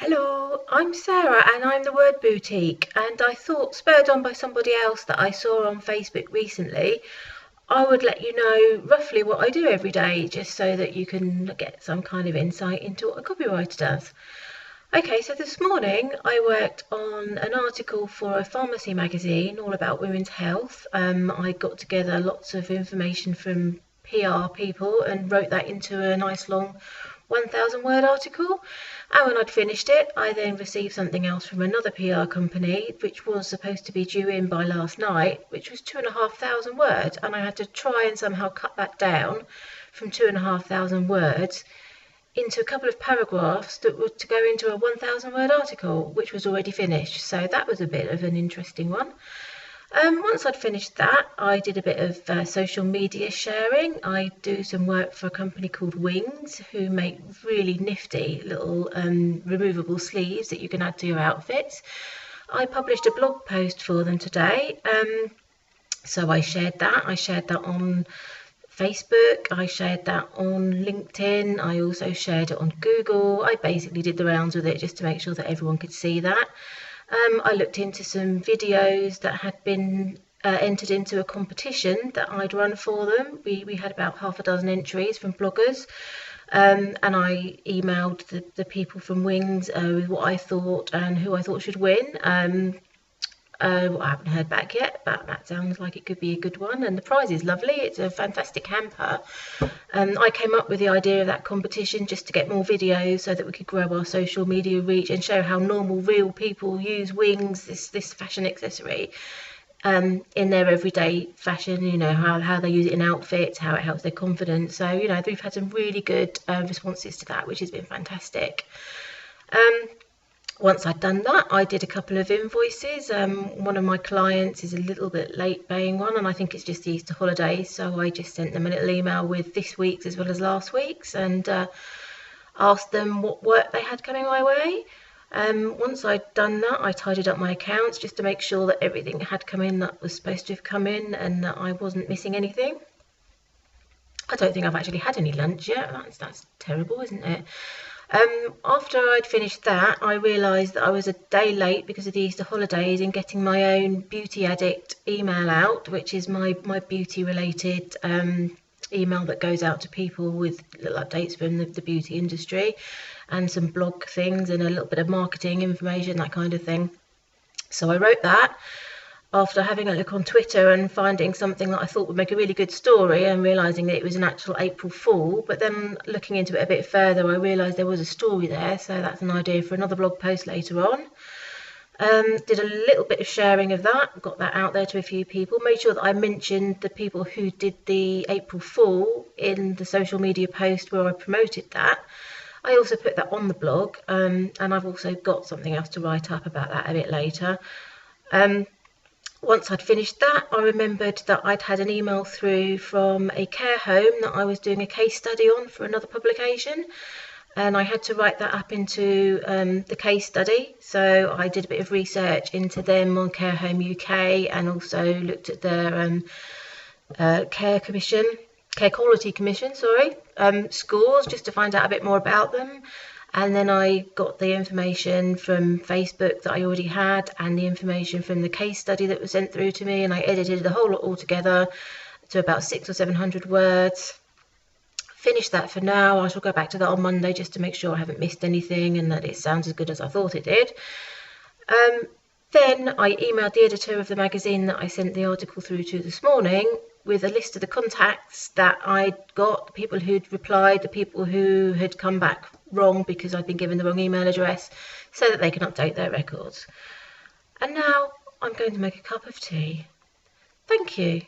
Hello, I'm Sarah and I'm the Word Boutique, and I thought, spurred on by somebody else that I saw on Facebook recently, I would let you know roughly what I do every day just so that you can get some kind of insight into what a copywriter does. Okay, so this morning I worked on an article for a pharmacy magazine all about women's health. I got together lots of information from PR people and wrote that into a nice long 1,000 word article. And when I'd finished it, I then received something else from another PR company, which was supposed to be due in by last night, which was 2,500 words. And I had to try and somehow cut that down from 2,500 words into a couple of paragraphs that were to go into a 1,000 word article, which was already finished. So that was a bit of an interesting one. Once I'd finished that, I did a bit of social media sharing. I do some work for a company called Wings, who make really nifty little removable sleeves that you can add to your outfits. I published a blog post for them today. So I shared that. I shared that on Facebook, I shared that on LinkedIn, I also shared it on Google. I basically did the rounds with it just to make sure that everyone could see that. I looked into some videos that had been entered into a competition that I'd run for them. We had about half a dozen entries from bloggers, and I emailed the people from Wings with what I thought and who I thought should win. I haven't heard back yet, but that sounds like it could be a good one. And the prize is lovely. It's a fantastic hamper. I came up with the idea of that competition just to get more videos so that we could grow our social media reach and show how normal, real people use Wings, this fashion accessory, in their everyday fashion, how they use it in outfits, how it helps their confidence. So, we've had some really good responses to that, which has been fantastic. Once I'd done that, I did a couple of invoices. One of my clients is a little bit late paying one, and I think it's just the Easter holidays, so I just sent them a little email with this week's as well as last week's and asked them what work they had coming my way. Once I'd done that, I tidied up my accounts just to make sure that everything had come in that was supposed to have come in and that I wasn't missing anything. I don't think I've actually had any lunch yet. That's terrible, isn't it? After I'd finished that, I realised that I was a day late because of the Easter holidays in getting my own Beauty Addict email out, which is my beauty-related email that goes out to people with little updates from the beauty industry and some blog things and a little bit of marketing information, that kind of thing. So I wrote that after having a look on Twitter and finding something that I thought would make a really good story and realising that it was an actual April Fool. But then looking into it a bit further, I realised there was a story there, so that's an idea for another blog post later on. Did a little bit of sharing of that, got that out there to a few people, made sure that I mentioned the people who did the April Fool in the social media post where I promoted that. I also put that on the blog, and I've also got something else to write up about that a bit later. Once I'd finished that, I remembered that I'd had an email through from a care home that I was doing a case study on for another publication, and I had to write that up into the case study. So I did a bit of research into them on Care Home UK and also looked at their care quality commission, scores just to find out a bit more about them. And then I got the information from Facebook that I already had and the information from the case study that was sent through to me, and I edited the whole lot all together to about 600 or 700 words. Finished that for now. I shall go back to that on Monday just to make sure I haven't missed anything and that it sounds as good as I thought it did. Then I emailed the editor of the magazine that I sent the article through to this morning with a list of the contacts that I'd got, the people who'd replied, the people who had come back wrong because I'd been given the wrong email address, so that they can update their records. And now I'm going to make a cup of tea. Thank you.